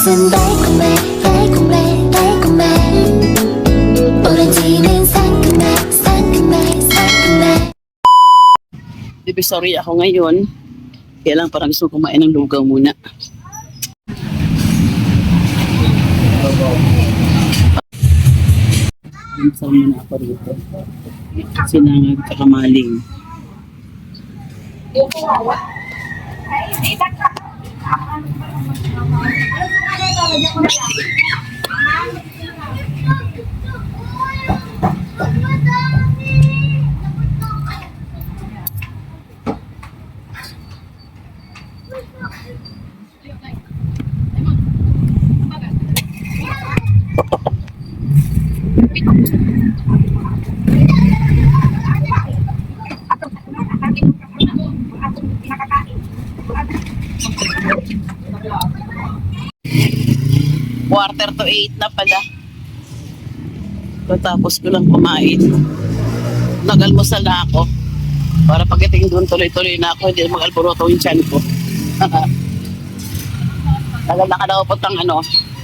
입맛은 달콤해 달콤해 달콤해 오렌지는 상큼해 상큼해 상큼해. Divisory ako ngayon. Kaya lang parang gusto kumain ng lugaw muna. Masal muna ako rito. Sinangag kakamaling. Quarter to 8 na pala. Tapos ko lang kumain. Nag-almusal na ako. Para pagdating doon tuloy-tuloy na ako. Hindi mag-alboroto yung tiyan ko. Nagalakad ako po ng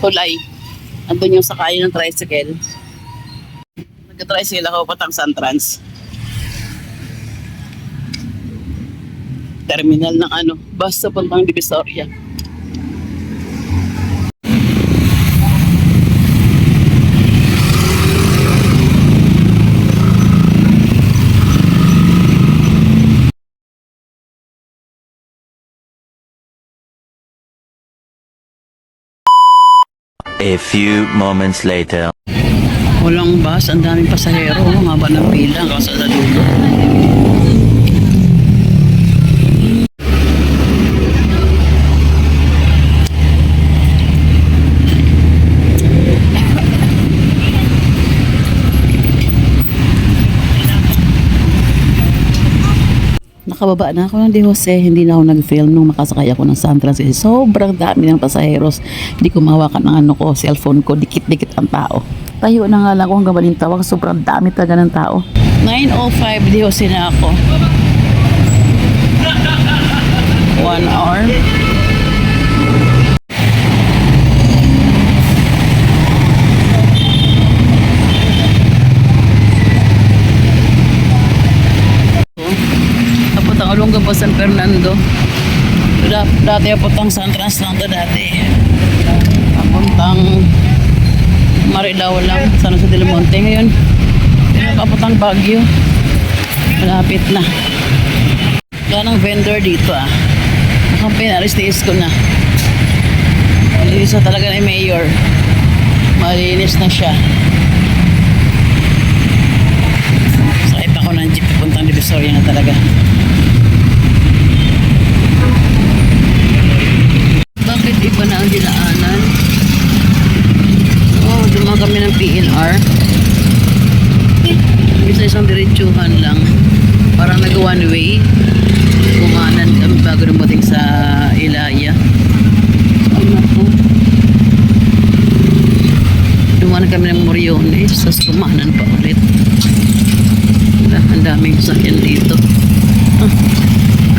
tulay. Andun yung sakayan ng tricycle. Nag-tricycle ako patang Santrans. Terminal ng bus sa puntang Divisoria. A few moments later. Walang bus, ang daming pasahero. Ang haba ng pila kasi sa dulo. Nakababa na ako ng Di Jose, hindi na ako nag-film nung makasakay ako ng Santrans kasi sobrang dami ng pasaheros. Hindi ko mahawakan ng cellphone ko, dikit-dikit ang tao. Tayo na nga lang ako hanggang Balintawak, sobrang dami talaga ng tao. 9:05 Di Jose na ako. 1 hour. Olonga po San Fernando. Dati apotang Santrans lang to dati. Papuntang Marilao lang, San Jose del Monte. Ngayon paputang Baguio. Malapit na. Wala ng vendor dito Mukhang pinaristis ko na. Malinis na talaga ni Mayor. Malinis na siya. Sakit ako ng jeep papuntang Divisoria na talaga. Bakit iba na ang dinaanan? Dumaan kami ng PNR. Isa isang diretsuhan lang. Parang nag-one way. Kumanan kami bago dumating sa Ilaya. Dumaan kami ng Moriones. Tapos kumanan pa ulit. Ang daming sakyan dito.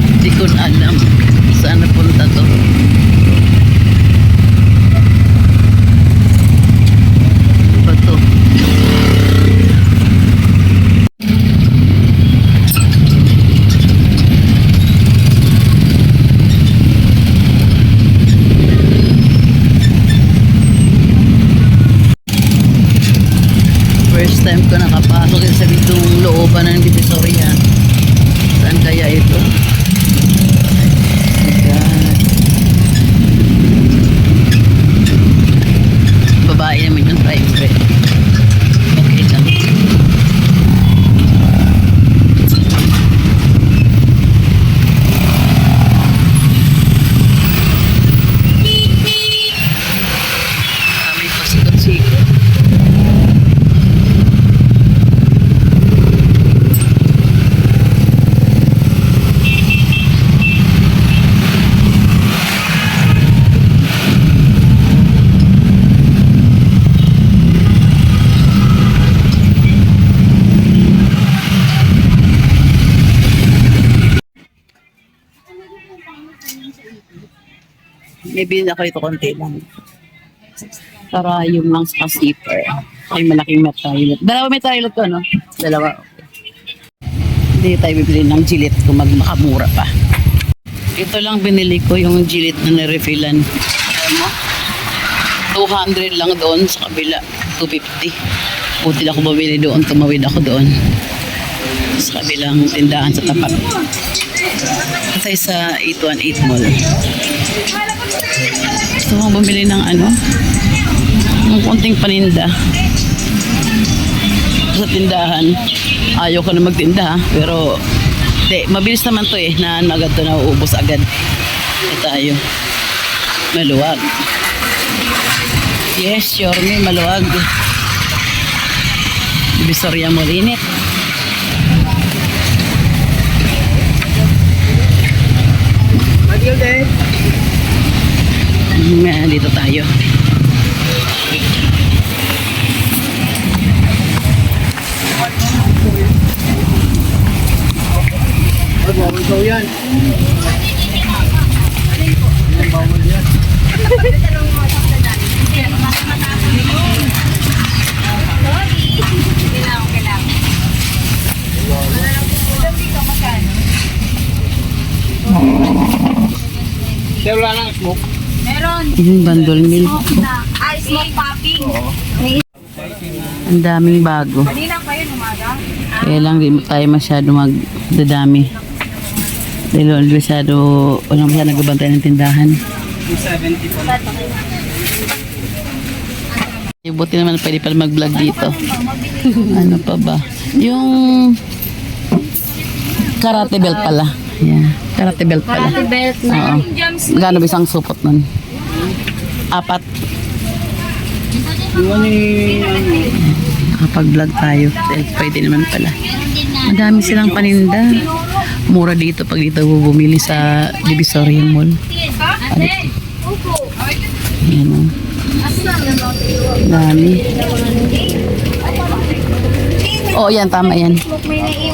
Hindi ko na alam saan napunta to. First time ko nakapasok sa bitong looban ng Divisoria. Saan kaya ito? Babae naman yung driver. Okay lang. May pasikot-sikot. May bilhin ako ito konti lang. Karayom lang sa zipper. Ay, malaking metrayot. Dalawa metrayot ko, no? Dalawa. Hindi tayo bibili ng Gillette kung magmakamura pa. Ito lang binili ko yung Gillette na nirefillan. Alam mo? 200 lang doon sa kabila. 250. Buti lang ako bumili doon. Tumawid ako doon. Sa kabilang tindahan sa tapat. Kasi sa 818 Mall. Gusto ko bumili ng ano? Ng konting paninda. Sa tindahan. Ayaw ko na magtinda ha. Pero, mabilis naman to eh. Na agad to, nauubos agad. Ito tayo. Maluwag. Yes, sure me, maluwag. Divisoria mo rinit. Dito tayo. Bawal daw yan. Bawal yan. Kaya wala nang smoke. Yung bundle milk. Ay, smoke popping. Ang daming bago. Kanina pa yun, umaga. Kaya lang di tayo masyado magdadami. Dahil masyado, walang masyado nagbabantay ng tindahan. 270 po. Buti naman pwede pa mag-vlog dito. Ano pa ba? Yung karate belt pala. Yeah. Karate belt pala. Karate belt na. Oo. Gano ba isang supot nun? 4. Yung Nakapag-vlog tayo. Pwede naman pala. Madami silang paninda. Mura dito pag dito bumili sa Divisoria Mall. Ayan o. Dami. Oo, yan. Tama yan.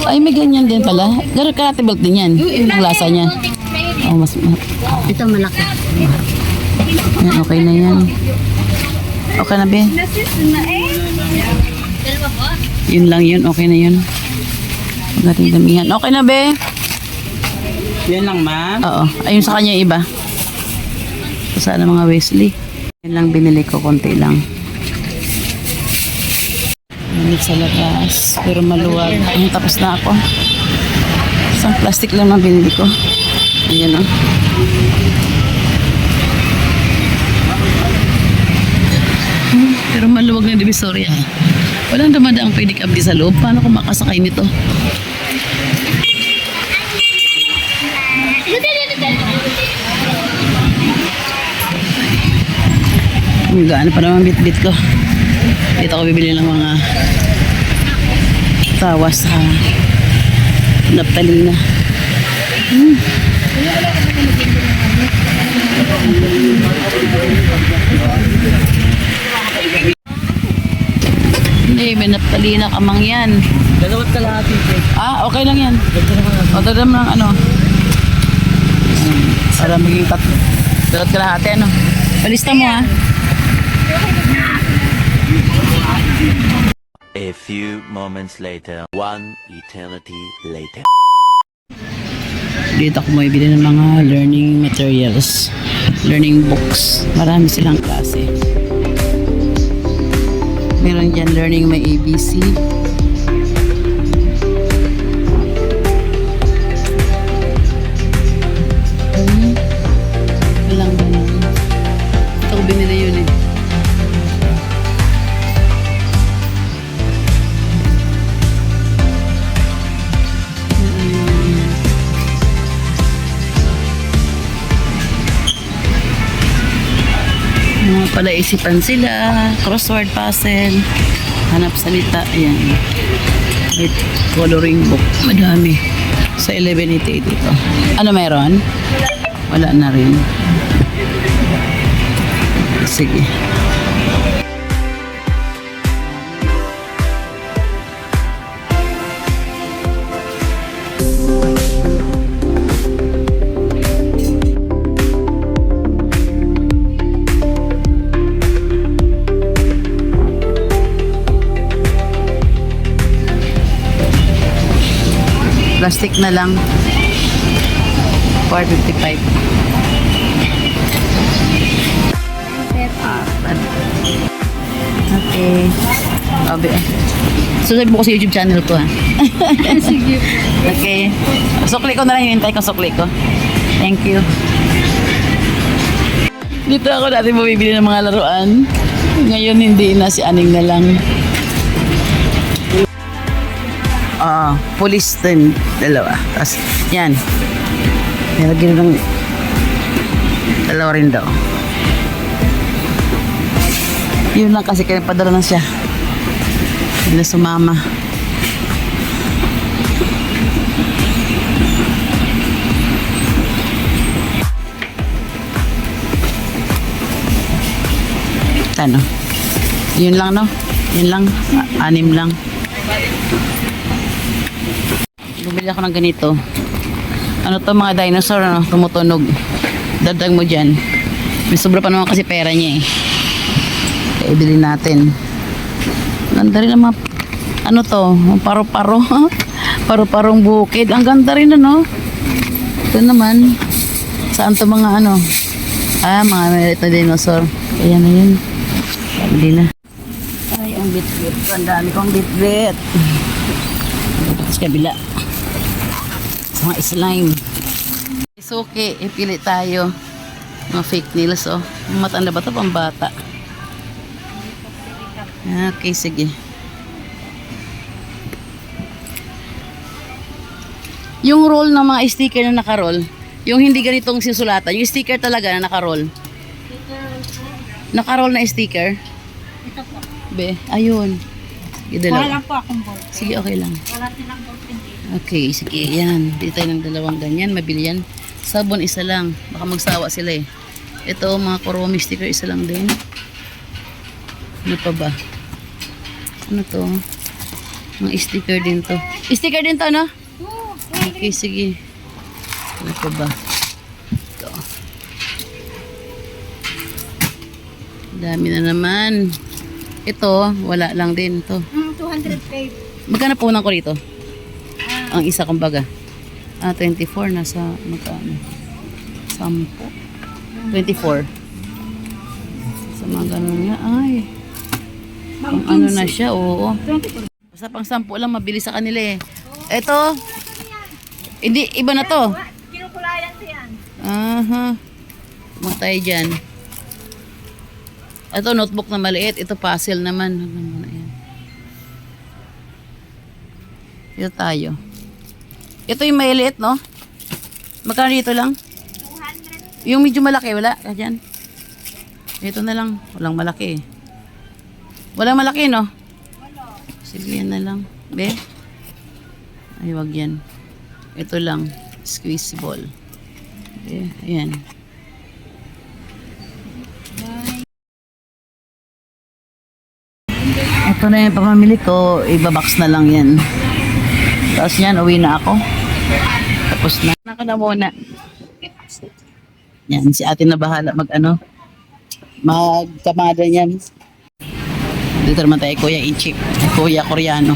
Ay, may ganyan din pala. Pero karate belt din yan. Ang lasa niya. Oh, Ito malaki. yan, okay na yan. Okay na, be? Yun lang yun. Okay na yun. Magating damihan. Okay na, be? yan lang, ma'am. Oo. Ayun sa kanya yung iba. So, sana mga Wesley. Yan lang binili ko. Konti lang. Init sa labas. Pero maluwag. Ayun, tapos na ako. Isang plastic lang ang binili ko. Ayan o. Pero maluwag na Divisoria. Walang dumadaang pwede kabdi sa loob. Paano kung makasakay nito? Gaano pa naman bit-bit ko. Dito ako bibili ng mga tawas sa naptalina. Hindi, may naptalina kamang yan. Dalawat kalahati, Jake. Okay lang yan. O, dadam ng ano. Para maging tatlo. Dalawat kalahati, ano. Palista mo, ha. A few moments later, one eternity later. Dito ako bumibili ng mga learning materials, learning books. Marami silang klase. Meron dyan learning may ABC. Walang ganun. Ito ko binili yun eh. Mga palaisipan sila, crossword puzzle, hanap salita, ayan. With coloring book, madami. Sa 1188 dito. Ano meron? Wala na rin. Sige. Plastic na lang. 455. Okay. Sabi. Subscribe mo ko sa YouTube channel ko ha. Sige. Okay. Sukli ko na lang yung hintay ko sukli ko. Thank you. Dito ako dati bumibili ng mga laruan. Ngayon hindi na, si Aning na lang. Police din. Dalawa. Tapos, yan. Nilagyan ng dalawa rin daw. Yun lang kasi kaya padala na siya. Hindi na sumama. Ano? Yun lang no? Yun lang. 6 lang. Bumili ako ng ganito. Ano to mga dinosaur ano? Tumutunog. Dadag mo dyan. May sobra pa naman kasi pera niya eh. Kaya ibili natin. Ganda rin naman. Ano to? Paro-paro. Paro-parong bukid. Ang ganda rin ano. Ito naman. Saan to mga ano? Mga meron na dinosaur. Kaya na yun. Hindi na. Ay, ang bit-bit. Ang dami kong bit-bit. Sa kabila. Sa mga slime. It's okay. Ipili tayo. Mga fake nails, oh. Matanda ba ito? Pambata. Okay, sige. Yung roll ng mga sticker na naka-roll, yung hindi ganitong sisulatan, yung sticker talaga na naka-roll. Naka-roll na sticker. Ito po. Be, ayun. Sige, Wala dalawa. lang po akong ball. Sige, okay lang. Wala silang ball pin dito. Okay, sige, yan. Bili tayo ng dalawang ganyan, mabili yan. Sabon, isa lang. Baka magsawa sila eh. Ito, mga kuromi sticker, isa lang din. Ano pa ba? Ano to? Mga sticker din to. Sticker din to, no? Okay, sige. Ano pa ba? Ito. Dami na naman. Ito, wala lang din to. 200 pay. Magkano po ko rito? Ang isa kumbaga. 24 nasa magkano? 10. 24. Sa mga ganun nga. Ay. Pang ano na siya, oo. 24. Basta pang 10 lang, mabili sa kanila eh. Ito. Hindi, iba na to. Kinukulayan ko yan. Aha. Mga tayo dyan. Ito, notebook na maliit. Ito, puzzle naman. Ayan. Ito tayo. Ito yung maliit, no? Magkano dito lang? 200. Yung medyo malaki, wala? Diyan. Ito na lang. Walang malaki. Walang malaki, no? Wala. Sige, yan na lang. Be? Ay, wag yan. Ito lang. Squeeze ball. Okay, ayan. Ito na yung pamamili ko. Ibabox na lang yan. Tapos yan, uwi na ako. Tapos na. Ako na muna. Yan, si ate na bahala magkamada niyan. Dito naman tayo, Kuya Ichik. Kuya Koreano.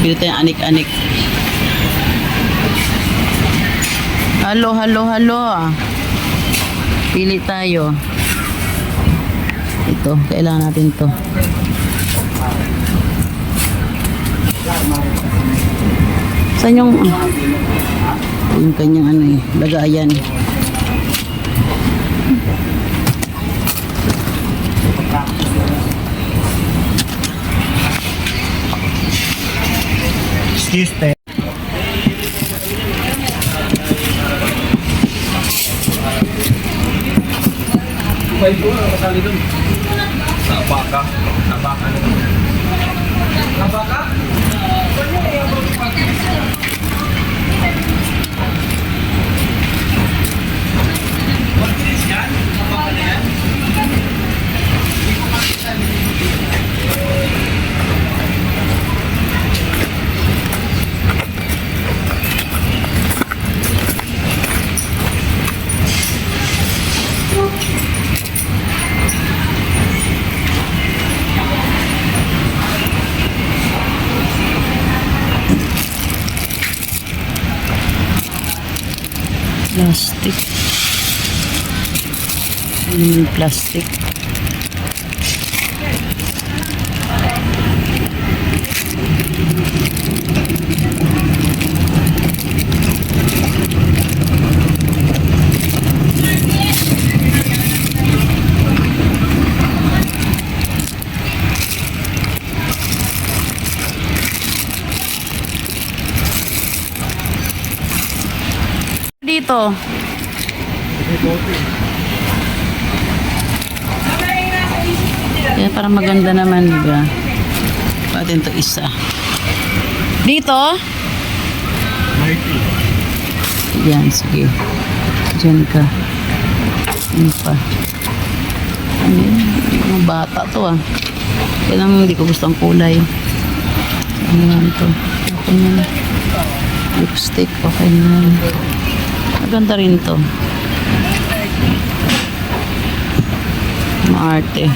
Dito tayo anik-anik. Halo. Pili tayo. Ito, kailangan natin to. Saan yung kanyang lagayan. Excuse me. Plastic. Plastic. Dito. Kaya parang maganda naman, di ba? Patin to isa. Dito? Yan, sige. Diyan ka. Ano pa? Ano yun? Mga bata to ah. Kaya naman hindi ko gusto ang kulay. Ano yan to? Okay na. Lipstick, okay na. Maganda rin to. Maarte.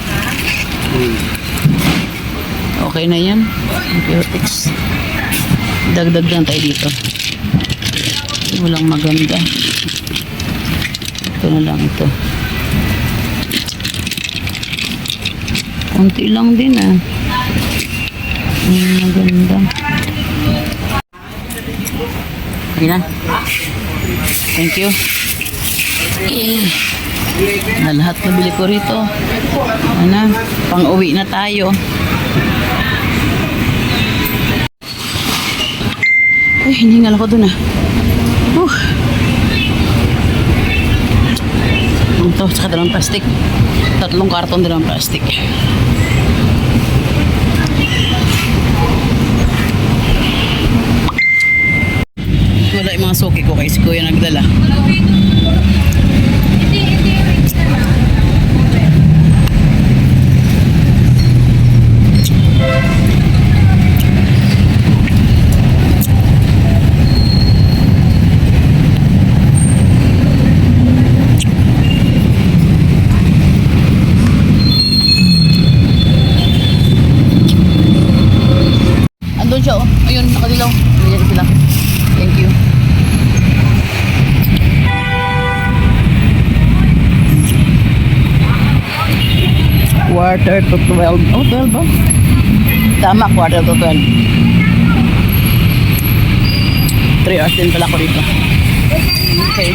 Okay na yan. Antibiotics. Dagdag lang tayo dito. Walang maganda. Ito na lang ito. Kunti lang din ah. Maganda. Okay na. Thank you. Na lahat na bili ko rito. Ano, pang-uwi na tayo. Ay, hiningal ako dun ah. Ito, tsaka dalawang plastic. 3 karton dalawang plastic. Wala yung mga suki ko kay si Kuya nagdala. Andun siya oh. Ayun, nakadilaw. Nandiyan sila. Thank you. Quarter to 12. Oh, 12 ba? Tama, quarter to 12. 3 hours din pala ko dito. Okay.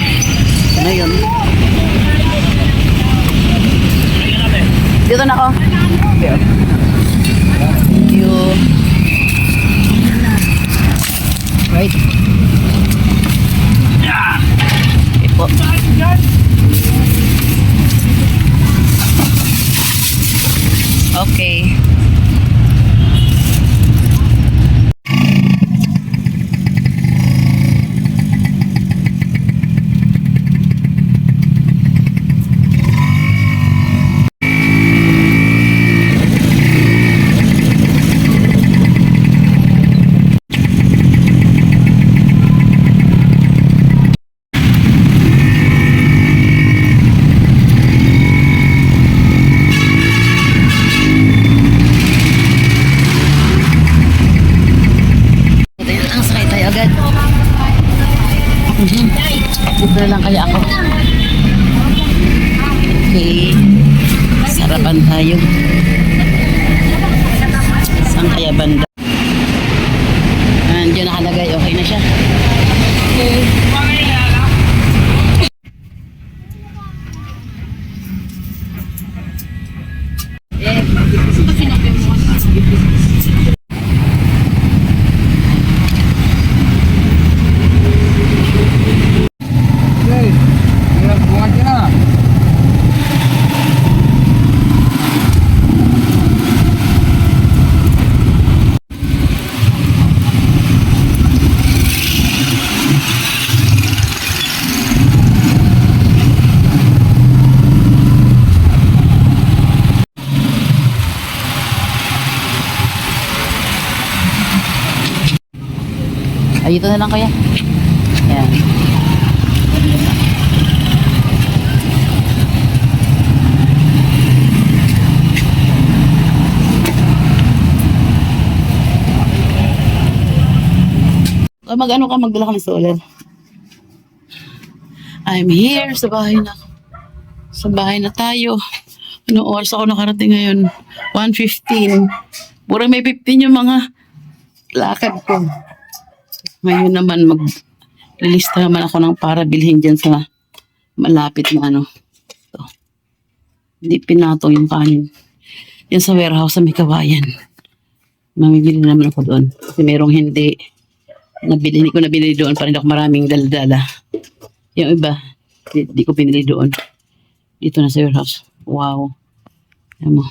Ano yun? Dito na ako. Okay. Thank you. Right. Okay po. Okay. Dito lang kaya ako. Okay. Sarapan tayo. Saan kaya banda? Diyan nakalagay. Okay na siya. Okay. Ay, ito na lang kaya. Yan. Mag-ano ka, magdala ka ng solar. I'm here sa bahay na. Sa bahay na tayo. Ano oras ako nakarating ngayon? 1:15. Pura may 15 yung mga lakad ko. Ngayon naman maglilista naman ako ng para bilhin dyan sa malapit na ano. Ito. Hindi pinatong yung kanin. Yan sa warehouse sa may Kawayan. Mamibili naman ako doon. Kasi merong hindi ko nabili doon para hindi ako maraming dala-dala. Yung iba, di ko pinili doon. Dito na sa warehouse. Wow. Alam mo.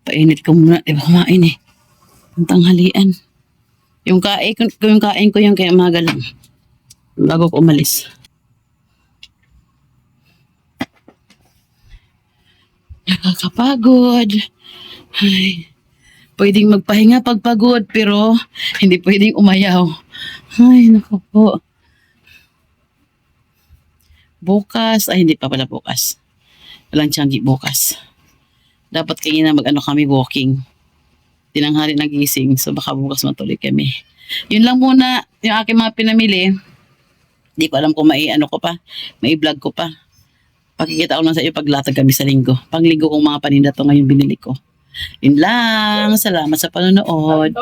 Painit ko muna. Diba kumain eh. Ang tanghalian. Yung kain ko yung kaya umaga lang. Bago ko umalis. Nakakapagod. Ay. Pwedeng magpahinga pag pagod pero hindi pwedeng umayaw. Ay, naku po. Bukas, ay hindi pa pala bukas. Walang tiyanggi bukas. Dapat kanina mag-ano kami walking. Tinanghali nagising, so baka bukas matuloy kami. Yun lang muna yung aking mga pinamili. Hindi ko alam kung mai-vlog ko pa. Pakikita ko lang sa iyo paglatag kami sa linggo. Panglinggo kong mga paninda to ngayon binili ko. Yun lang. Salamat sa panonood.